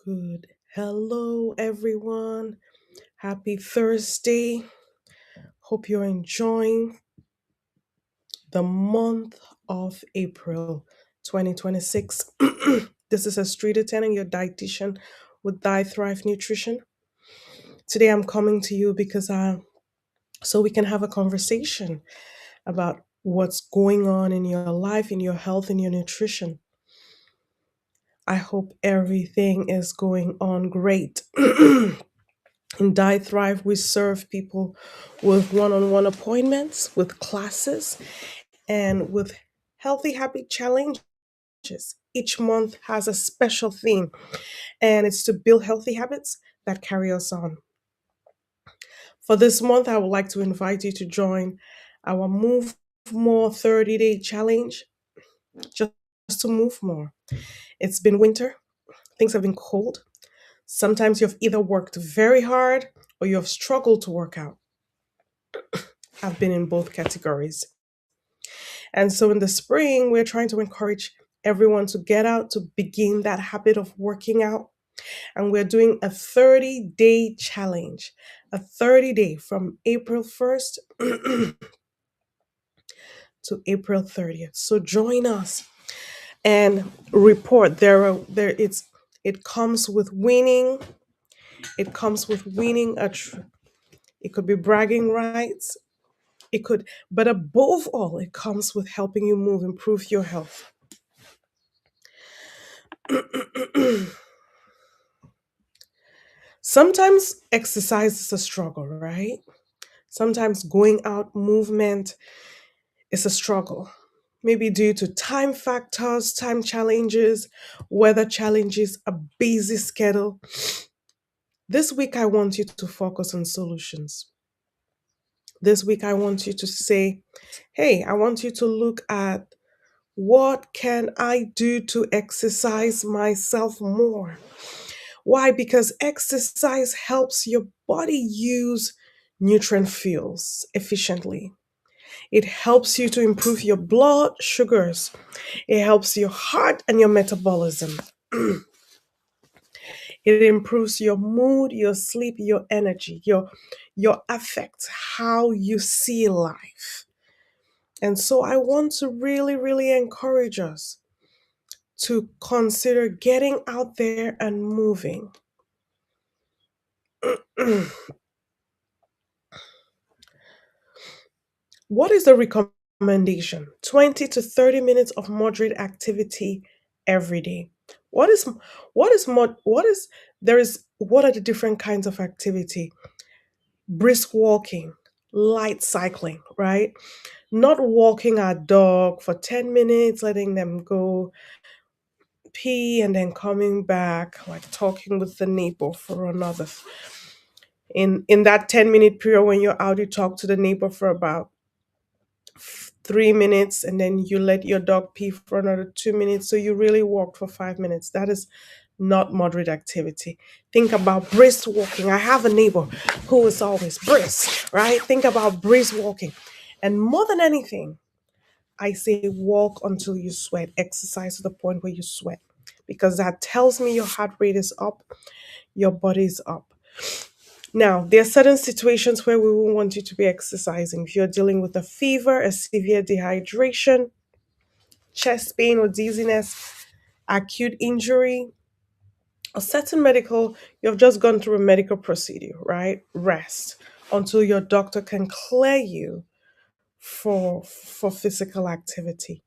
Good. Hello, everyone. Happy Thursday. Hope you're enjoying the month of April 2026. This is Astrida Tennant, your dietitian with Thy Thrive Nutrition. Today I'm coming to you because so we can have a conversation about what's going on in your life, in your health, in your nutrition. I hope everything is going on great. In Die Thrive, we serve people with one on one appointments, with classes, and with healthy habit challenges. Each month has a special theme, and it's to build healthy habits that carry us on. For this month, I would like to invite you to join our Move More 30-day challenge just to move more. It's been winter, things have been cold. Sometimes you've either worked very hard or you've struggled to work out. I've been in both categories. And so in the spring, we're trying to encourage everyone to get out to begin that habit of working out. And we're doing a 30-day challenge, a 30-day from April 1st to April 30th. So join us and report. It comes with winning. It comes with winning it could be bragging rights. But above all, it comes with helping you improve your health. Sometimes exercise is a struggle, right? Sometimes going out movement is a struggle. Maybe due to time factors, time challenges, weather challenges, a busy schedule. This week, I want you to focus on solutions. This week, I want you to say, hey, I want you to look at what can I do to exercise myself more? Why? Because exercise helps your body use nutrient fuels efficiently. It helps you to improve your blood sugars. It helps your heart and your metabolism. It improves your mood, your sleep, your energy, your affects how you see life. And so I want to really, really encourage us to consider getting out there and moving. What is the recommendation? 20 to 30 minutes of moderate activity every day. What is what is mod what is there is what are the different kinds of activity? Brisk walking, light cycling, right? Not walking our dog for 10 minutes, letting them go pee and then coming back, like talking with the neighbor for another. In that 10-minute period when you're out, you talk to the neighbor for about 3 minutes and then you let your dog pee for another 2 minutes. So you really walk for 5 minutes. That is not moderate activity. Think about brisk walking. I have a neighbor who is always brisk, right? Think about brisk walking. And more than anything, I say walk until you sweat, exercise to the point where you sweat, because that tells me your heart rate is up, your body is up. Now, there are certain situations where we will want you to be exercising. If you're dealing with a fever, a severe dehydration, chest pain or dizziness, acute injury, a certain medical, you have just gone through a medical procedure, right? Rest until your doctor can clear you for physical activity.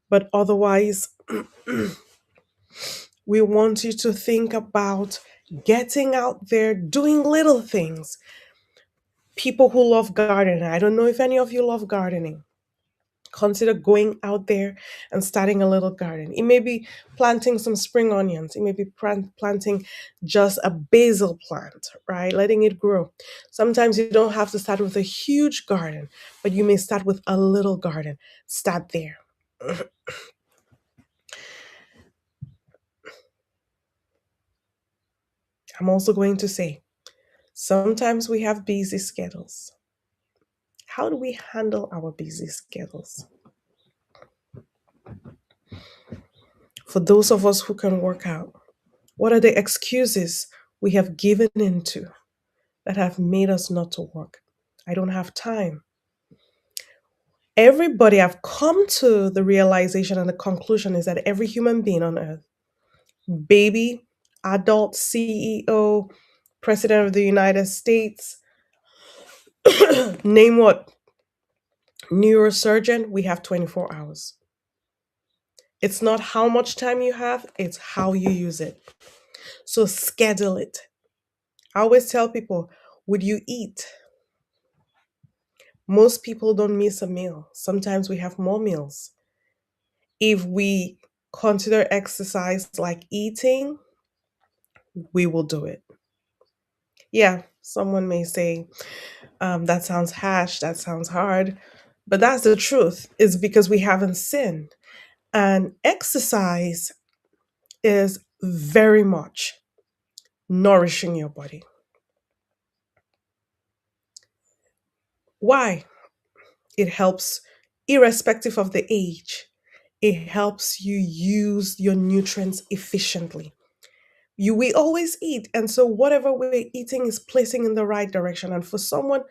But otherwise, we want you to think about getting out there, doing little things. People who love gardening, I don't know if any of you love gardening. Consider going out there and starting a little garden. It may be planting some spring onions. It may be planting just a basil plant, right? Letting it grow. Sometimes you don't have to start with a huge garden, but you may start with a little garden. Start there. I'm also going to say, sometimes we have busy schedules. How do we handle our busy schedules? For those of us who can work out, What are the excuses we have given into that have made us not to work? I don't have time. Everybody, I've come to the realization and the conclusion is that every human being on earth, baby, adult, CEO, President of the United States, name what, neurosurgeon, we have 24 hours. It's not how much time you have, it's how you use it. So schedule it. I always tell people, would you eat? Most people don't miss a meal. Sometimes we have more meals. If we consider exercise like eating, we will do it. Yeah, someone may say, that sounds harsh, that sounds hard, but that's the truth. It's because we haven't sinned. And exercise is very much nourishing your body. Why? It helps, irrespective of the age, it helps you use your nutrients efficiently. We always eat, and so whatever we're eating is placing in the right direction. And for someone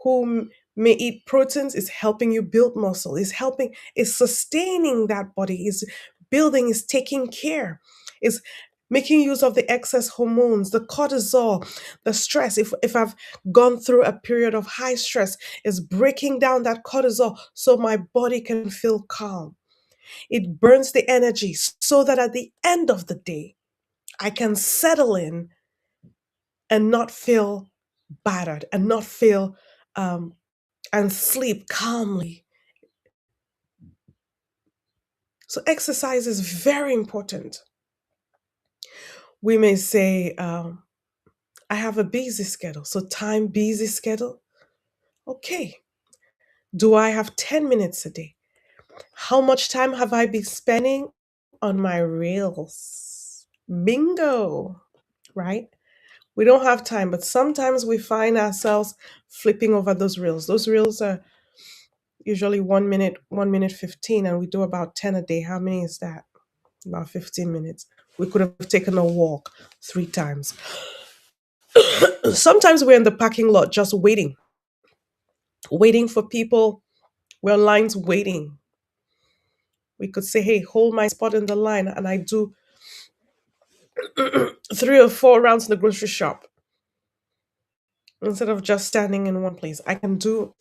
who may eat proteins, is helping you build muscle, is helping, is sustaining that body, is building, is taking care, is making use of the excess hormones, the cortisol, the stress. If I've gone through a period of high stress, is breaking down that cortisol so my body can feel calm. It burns the energy so that at the end of the day I can settle in and not feel battered and not feel um, and sleep calmly. So exercise is very important. We may say, I have a busy schedule. So time busy schedule. Okay. Do I have 10 minutes a day? How much time have I been spending on my reels? Bingo, right? We don't have time, but sometimes we find ourselves flipping over those reels. Those reels are usually 1 minute, 1 minute 15, and we do about 10 a day. How many is that? About 15 minutes. We could have taken a walk 3 times. Sometimes we're in the parking lot just waiting, waiting for people. We're on lines waiting. We could say, hey, hold my spot in the line, and I do 3 or 4 rounds in the grocery shop instead of just standing in one place. I can do,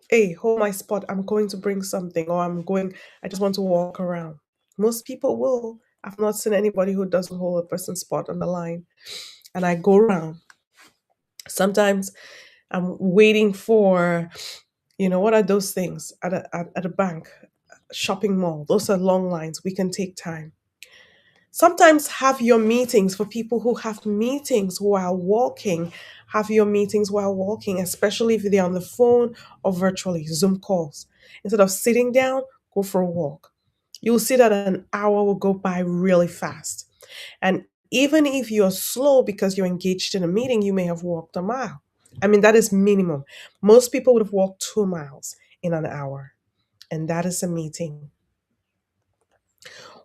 hey, hold my spot. I'm going to bring something, or I just want to walk around. Most people will. I've not seen anybody who doesn't hold a person's spot on the line. And I go around. Sometimes I'm waiting for, what are those things at a bank, shopping mall? Those are long lines. We can take time. Sometimes have your meetings for people who have meetings while walking. Have your meetings while walking, especially if they're on the phone or virtually, Zoom calls. Instead of sitting down, go for a walk. You'll see that an hour will go by really fast. And even if you're slow because you're engaged in a meeting, you may have walked a mile. I mean, that is minimum. Most people would have walked 2 miles in an hour, and that is a meeting.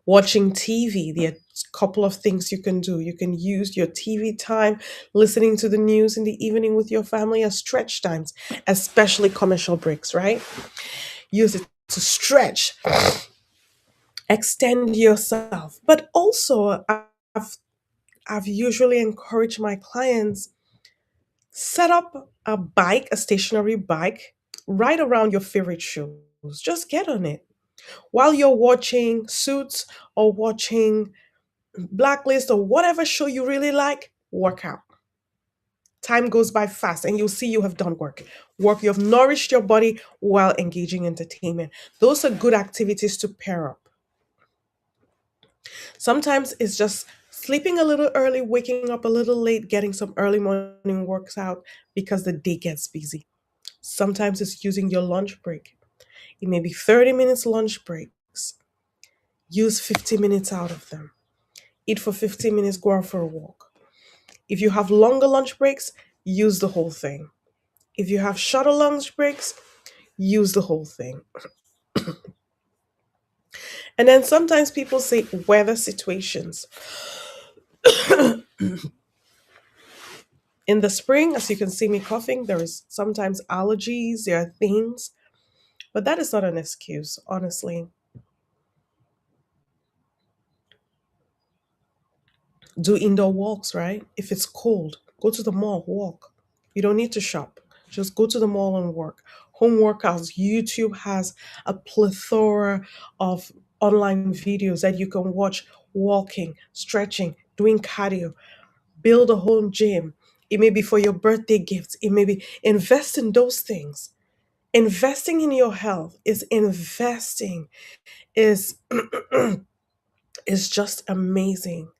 Watching TV, there are a couple of things you can do. You can use your TV time listening to the news in the evening with your family as stretch times, especially commercial breaks, right? Use it to stretch, extend yourself. But also, I've usually encouraged my clients, set up a bike, a stationary bike, right around your favorite shows. Just get on it while you're watching Suits or watching Blacklist or whatever show you really like. Work out. Time goes by fast, and you'll see you have done work. You have nourished your body while engaging entertainment. Those are good activities to pair up. Sometimes it's just sleeping a little early, waking up a little late, getting some early morning works out because the day gets busy. Sometimes it's using your lunch break. It may be 30 minutes lunch breaks. Use 50 minutes out of them. Eat for 15 minutes, go out for a walk. If you have longer lunch breaks, use the whole thing. If you have shorter lunch breaks, use the whole thing. And then sometimes people say weather situations. In the spring, as you can see me coughing, there is sometimes allergies, there are things, but that is not an excuse, honestly. Do indoor walks, right? If it's cold, go to the mall, walk. You don't need to shop. Just go to the mall and work. Home workouts. YouTube has a plethora of online videos that you can watch walking, stretching, doing cardio. Build a home gym. It may be for your birthday gifts. It may be invest in those things. Investing in your health is investing is is just amazing.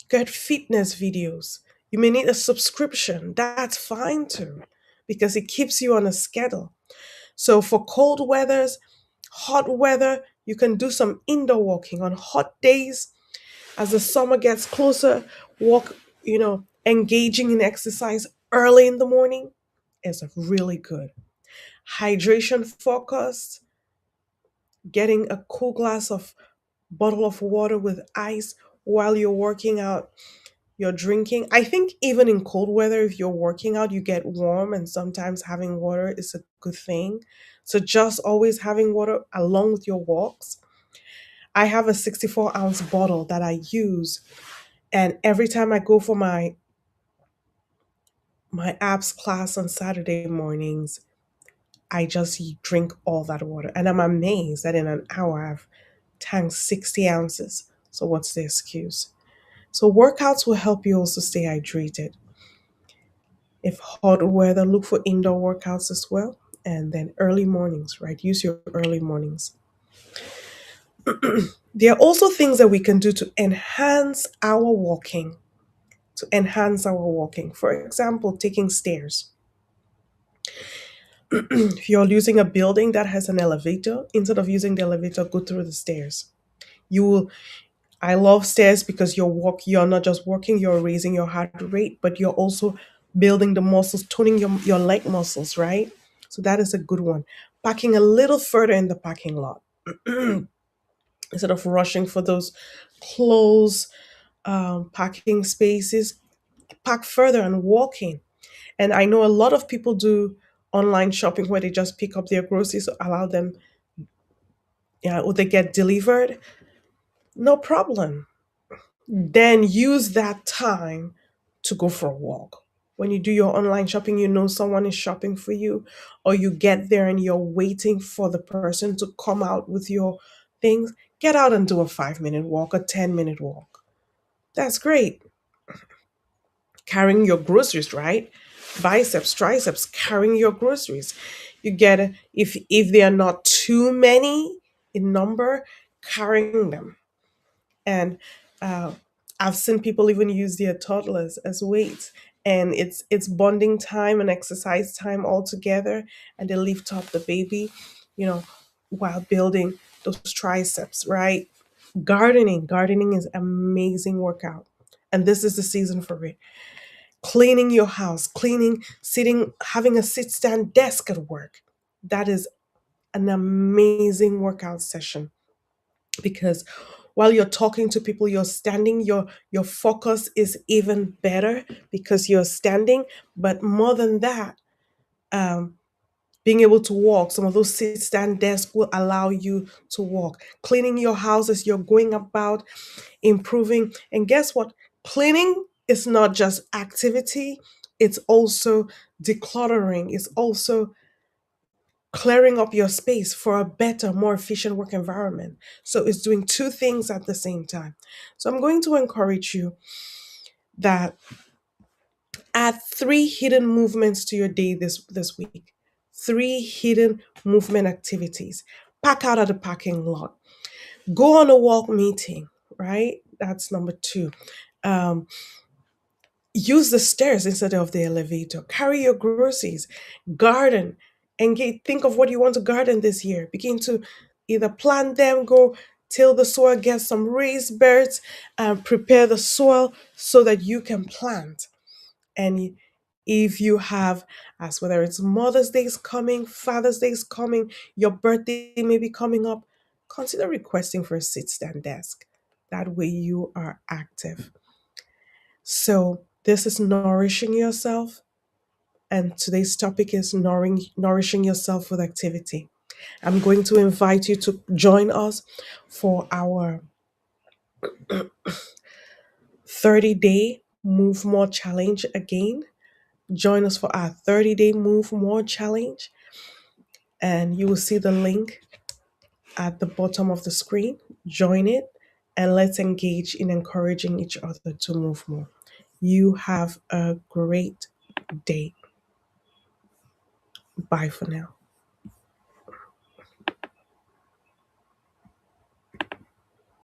Get fitness videos. You may need a subscription. That's fine too, because it keeps you on a schedule. So for cold weathers, hot weather, you can do some indoor walking on hot days. As the summer gets closer, walk, engaging in exercise early in the morning is really good. Hydration focused, getting a cool glass of bottle of water with ice while you're working out, you're drinking. I think even in cold weather, if you're working out, you get warm, and sometimes having water is a good thing. So just always having water along with your walks. I have a 64-ounce bottle that I use, and every time I go for my abs class on Saturday mornings, I just drink all that water, and I'm amazed that in an hour I've tanked 60 ounces. So what's the excuse? So workouts will help you also stay hydrated. If hot weather, look for indoor workouts as well. And then early mornings, right? Use your early mornings. There are also things that we can do to enhance our walking. To enhance our walking. For example, taking stairs. If you're using a building that has an elevator, instead of using the elevator, go through the stairs. You will I love stairs because you're not just walking, you're raising your heart rate, but you're also building the muscles, toning your leg muscles, right? So that is a good one. Parking a little further in the parking lot instead of rushing for those close parking spaces. Park further and walking. And I know a lot of people do online shopping where they just pick up their groceries, allow them, yeah, or they get delivered. No problem. Then use that time to go for a walk. When you do your online shopping, you know someone is shopping for you, or you get there and you're waiting for the person to come out with your things. Get out and do a 5-minute walk, a 10-minute walk. That's great. Carrying your groceries, right? Biceps, triceps, carrying your groceries. You get, if they are not too many in number, carrying them. And uh, I've seen people even use their toddlers as weights, and it's bonding time and exercise time all together, and they lift up the baby, you know, while building those triceps, right? Gardening is amazing workout, and this is the season for it. Cleaning your house, cleaning, sitting, having a sit stand desk at work, that is an amazing workout session because while you're talking to people, you're standing, your focus is even better because you're standing. But more than that, um, being able to walk, some of those sit stand desks will allow you to walk. Cleaning your house as you're going about, improving. And guess what? Cleaning is not just activity, it's also decluttering, it's also clearing up your space for a better, more efficient work environment. So it's doing two things at the same time. So I'm going to encourage you that add 3 hidden movements to your day this week. 3 hidden movement activities. Pack out at the parking lot. Go on a walk meeting, right? That's number 2. Um, Use the stairs instead of the elevator. Carry your groceries. Garden. Think of what you want to garden this year. Begin to either plant them, go till the soil, get some raised beds, and prepare the soil so that you can plant. And if you have, as whether it's Mother's Day is coming, Father's Day is coming, your birthday may be coming up, consider requesting for a sit stand desk. That way you are active. So, this is nourishing yourself, and today's topic is nourishing yourself with activity. I'm going to invite you to join us for our 30-day Move More challenge again. Join us for our 30-day Move More challenge, and you will see the link at the bottom of the screen. Join it, and let's engage in encouraging each other to move more. You have a great day. Bye for now.